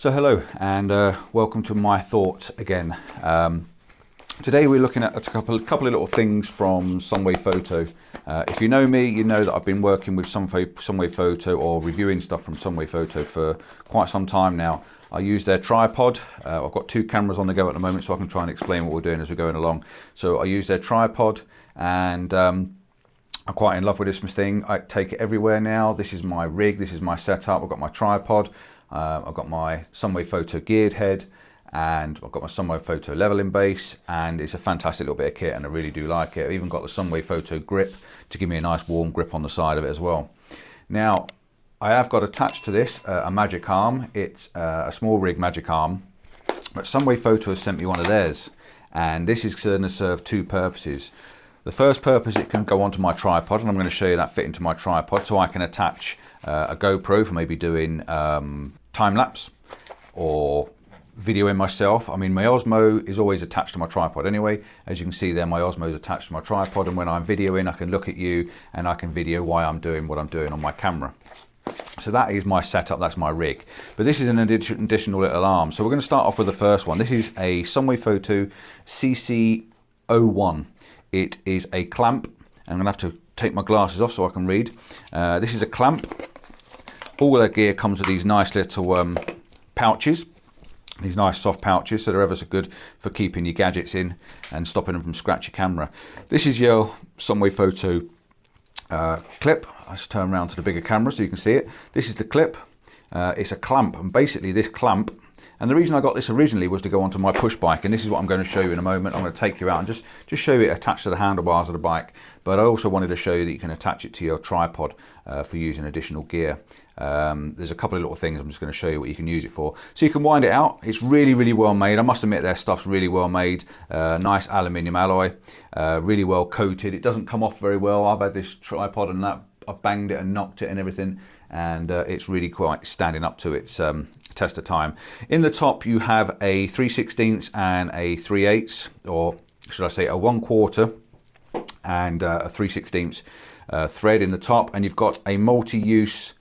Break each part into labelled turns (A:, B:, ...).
A: So hello and welcome to my thoughts again. Today we're looking at a couple of little things from Sunwayfoto. If you know me, you know that I've been working with Sunwayfoto or reviewing stuff from Sunwayfoto for quite some time now. I use their tripod. I've got two cameras on the go at the moment, so I can try and explain what we're doing as we're going along. So I use their tripod, and I'm quite in love with this thing. I take it everywhere now. This is my rig, this is my setup. I've got my tripod, I've got my Sunwayfoto geared head, and I've got my Sunwayfoto leveling base, and it's a fantastic little bit of kit and I really do like it. I've even got the Sunwayfoto grip to give me a nice warm grip on the side of it as well. Now, I have got attached to this a magic arm. It's a small rig magic arm, but Sunwayfoto has sent me one of theirs, and this is going to serve two purposes. The first purpose, it can go onto my tripod, and I'm going to show you that fit into my tripod, so I can attach a GoPro for maybe doing time-lapse or videoing myself. I mean, my Osmo is always attached to my tripod anyway. As you can see there, my Osmo is attached to my tripod, and when I'm videoing, I can look at you and I can video why I'm doing what I'm doing on my camera. So that is my setup, that's my rig. But this is an additional little arm. So we're going to start off with the first one. This is a Sunwayfoto CC-01. It is a clamp. I'm going to have to take my glasses off so I can read. This is a clamp. All their gear comes with these nice little pouches. These nice soft pouches, so they're ever so good for keeping your gadgets in and stopping them from scratching your camera. This is your Sunwayfoto clip. Let's turn around to the bigger camera so you can see it. This is the clip. It's a clamp, and basically this clamp, and the reason I got this originally was to go onto my push bike, and this is what I'm going to show you in a moment. I'm going to take you out and just show you it attached to the handlebars of the bike, but I also wanted to show you that you can attach it to your tripod for using additional gear. There's a couple of little things I'm just going to show you what you can use it for. So you can wind it out. It's really, really well made. I must admit their stuff's really well made. Nice aluminium alloy, really well coated. It doesn't come off very well. I've had this tripod and that, I banged it and knocked it and everything, and it's really quite standing up to its test of time. In the top you have a 3/16 and a 3/8, or should I say a 1/4 and a 3/16 thread in the top, and you've got a multi-use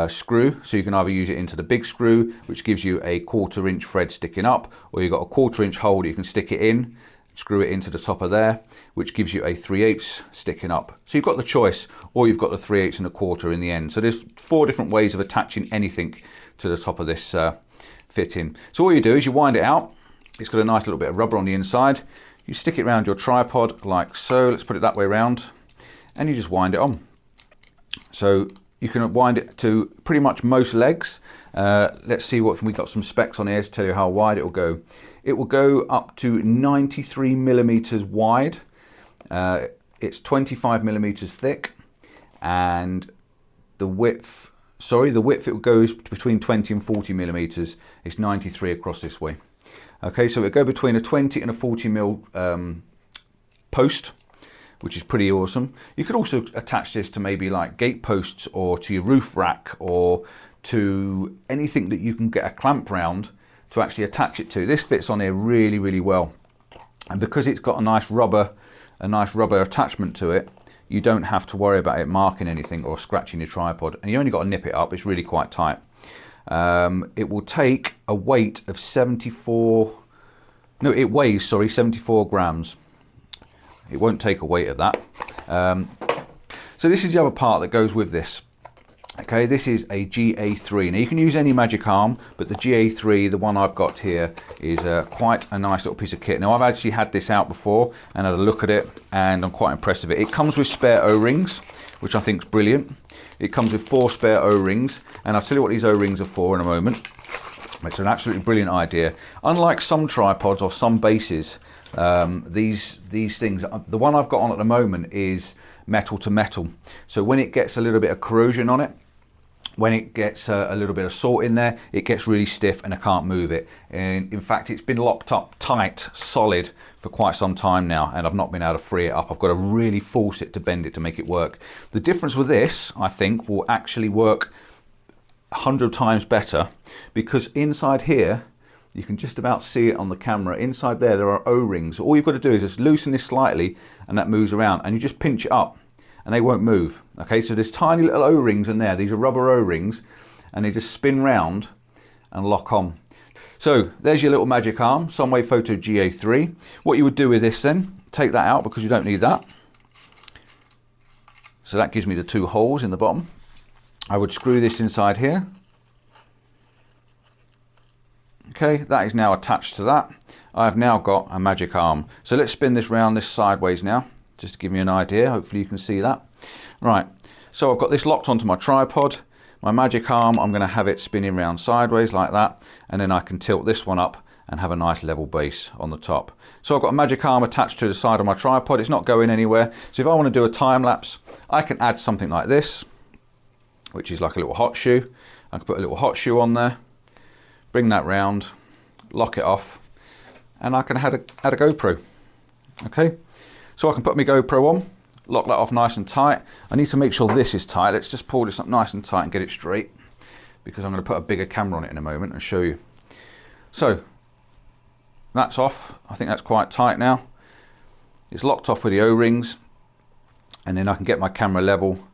A: screw, so you can either use it into the big screw, which gives you a 1/4 inch thread sticking up, or you've got a 1/4 inch hole you can stick it in, screw it into the top of there, which gives you a 3/8 sticking up. So you've got the choice, or you've got the 3/8 and a 1/4 in the end. So there's 4 different ways of attaching anything to the top of this fitting. So all you do is you wind it out. It's got a nice little bit of rubber on the inside. You stick it around your tripod like so. Let's put it that way around, and you just wind it on. So you can wind it to pretty much most legs. Let's see what we got some specs on here to tell you how wide it will go. It will go up to 93 millimeters wide. It's 25 millimeters thick, and the width it will go between 20 and 40 millimeters. It's 93 across this way. Okay, so it'll go between a 20 and a 40 mil post, which is pretty awesome. You could also attach this to maybe like gate posts, or to your roof rack, or to anything that you can get a clamp round to actually attach it to. This fits on here really, really well, and because it's got a nice rubber attachment to it, you don't have to worry about it marking anything or scratching your tripod, and you only got to nip it up. It's really quite tight. It will take a weight of 74 grams. It won't take a weight of that. So this is the other part that goes with this. Okay, this is a GA-03. Now you can use any magic arm, but the GA-03, the one I've got here, is quite a nice little piece of kit. Now I've actually had this out before and had a look at it, and I'm quite impressed with it. It comes with spare O-rings, which I think is brilliant. It comes with 4 spare O-rings, and I'll tell you what these O-rings are for in a moment. It's an absolutely brilliant idea. Unlike some tripods or some bases, these things, the one I've got on at the moment is metal to metal. So when it gets a little bit of corrosion on it, when it gets a little bit of salt in there, it gets really stiff and I can't move it. And in fact, it's been locked up tight, solid for quite some time now, and I've not been able to free it up. I've got to really force it to bend it to make it work. The difference with this, I think, will actually work 100 times better, because inside here, you can just about see it on the camera. Inside there are O-rings. All you've got to do is just loosen this slightly, and that moves around, and you just pinch it up and they won't move. Okay, so there's tiny little O-rings in there. These are rubber O-rings, and they just spin round and lock on. So there's your little magic arm, Sunwayfoto GA-03. What you would do with this then, take that out because you don't need that. So that gives me the 2 holes in the bottom. I would screw this inside here. Okay, that is now attached to that. I've now got a magic arm. So let's spin this round this sideways now, just to give me an idea. Hopefully you can see that. Right, so I've got this locked onto my tripod. My magic arm, I'm going to have it spinning round sideways like that, and then I can tilt this one up and have a nice level base on the top. So I've got a magic arm attached to the side of my tripod. It's not going anywhere. So if I want to do a time lapse, I can add something like this, which is like a little hot shoe. I can put a little hot shoe on there, bring that round, lock it off, and I can add a GoPro. Okay, so I can put my GoPro on, lock that off nice and tight. I need to make sure this is tight. Let's just pull this up nice and tight and get it straight, because I'm going to put a bigger camera on it in a moment and show you. So that's off. I think that's quite tight now. It's locked off with the O-rings, and then I can get my camera level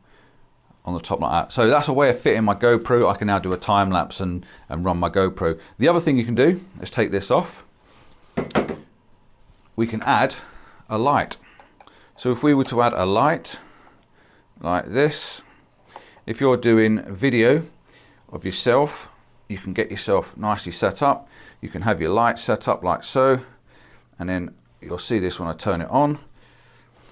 A: on the top like that. So that's a way of fitting my GoPro. I can now do a time lapse and run my GoPro. The other thing you can do, let's take this off. We can add a light. So if we were to add a light like this, if you're doing video of yourself, you can get yourself nicely set up. You can have your light set up like so, and then you'll see this when I turn it on.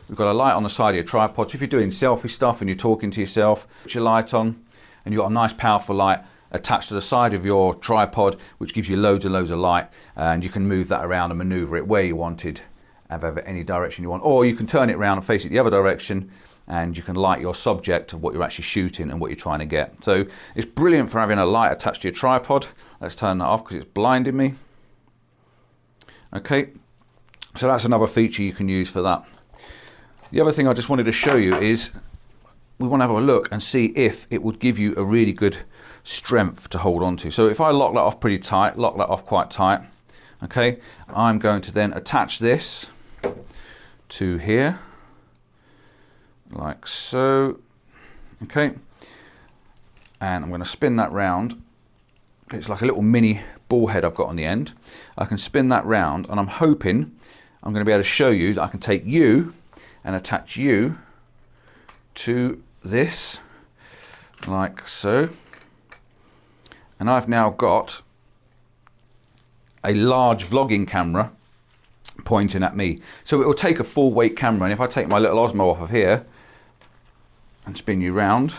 A: We've got a light on the side of your tripod. So if you're doing selfie stuff and you're talking to yourself, put your light on, and you've got a nice powerful light attached to the side of your tripod, which gives you loads and loads of light, and you can move that around and maneuver it where you wanted, have any direction you want. Or you can turn it around and face it the other direction, and you can light your subject of what you're actually shooting and what you're trying to get. So it's brilliant for having a light attached to your tripod. Let's turn that off because it's blinding me. Okay, so that's another feature you can use for that. The other thing I just wanted to show you is we want to have a look and see if it would give you a really good strength to hold on to. So if I lock that off pretty tight, lock that off quite tight, okay, I'm going to then attach this to here, like so, okay, and I'm going to spin that round. It's like a little mini ball head I've got on the end. I can spin that round, and I'm hoping I'm going to be able to show you that I can take you and attach you to this like so, and I've now got a large vlogging camera pointing at me. So it will take a full weight camera, and if I take my little Osmo off of here and spin you round,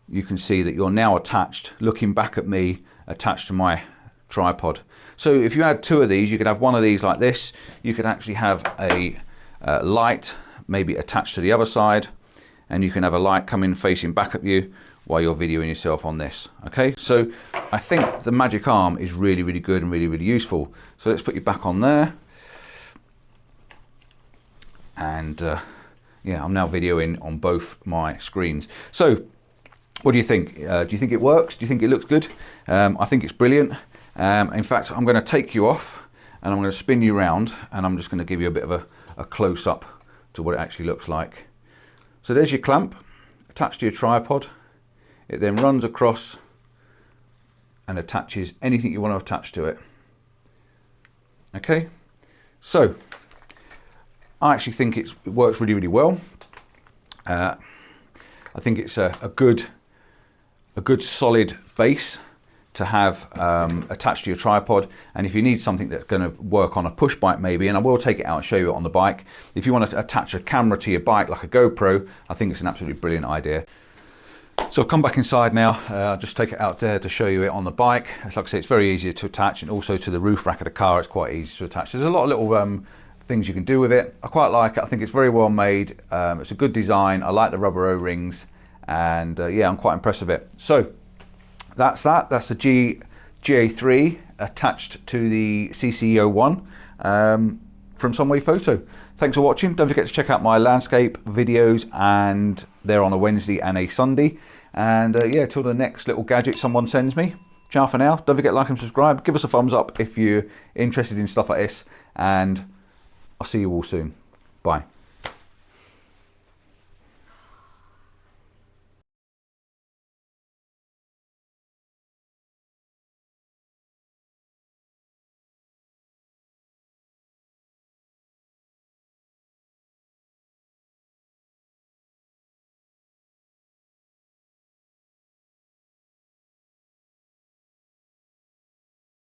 A: you can see that you're now attached, looking back at me, attached to my tripod. So if you had 2 of these, you could have one of these like this. You could actually have a light maybe attached to the other side, and you can have a light coming facing back at you while you're videoing yourself on this. Okay, so I think the magic arm is really, really good and really, really useful. So let's put you back on there, and yeah, I'm now videoing on both my screens. So what do you think? Do you think it works? Do you think it looks good? I think it's brilliant. In fact, I'm going to take you off and I'm going to spin you round, and I'm just going to give you a bit of a close-up to what it actually looks like. So there's your clamp attached to your tripod. It then runs across and attaches anything you want to attach to it. Okay, so I actually think it works really, really well. I think it's a good solid base to have attached to your tripod, and if you need something that's going to work on a push bike maybe, and I will take it out and show you it on the bike, if you want to attach a camera to your bike like a GoPro, I think it's an absolutely brilliant idea. So I've come back inside now. I'll just take it out there to show you it on the bike. Like I say, it's very easy to attach, and also to the roof rack of the car it's quite easy to attach. There's a lot of little things you can do with it. I quite like it. I think it's very well made. It's a good design. I like the rubber O-rings, and yeah, I'm quite impressed with it. So that's that. That's the GA-03 attached to the CC-01 from Sunwayfoto. Thanks for watching. Don't forget to check out my landscape videos, and they're on a Wednesday and a Sunday. And yeah, till the next little gadget someone sends me. Ciao for now. Don't forget to like and subscribe. Give us a thumbs up if you're interested in stuff like this, and I'll see you all soon. Bye.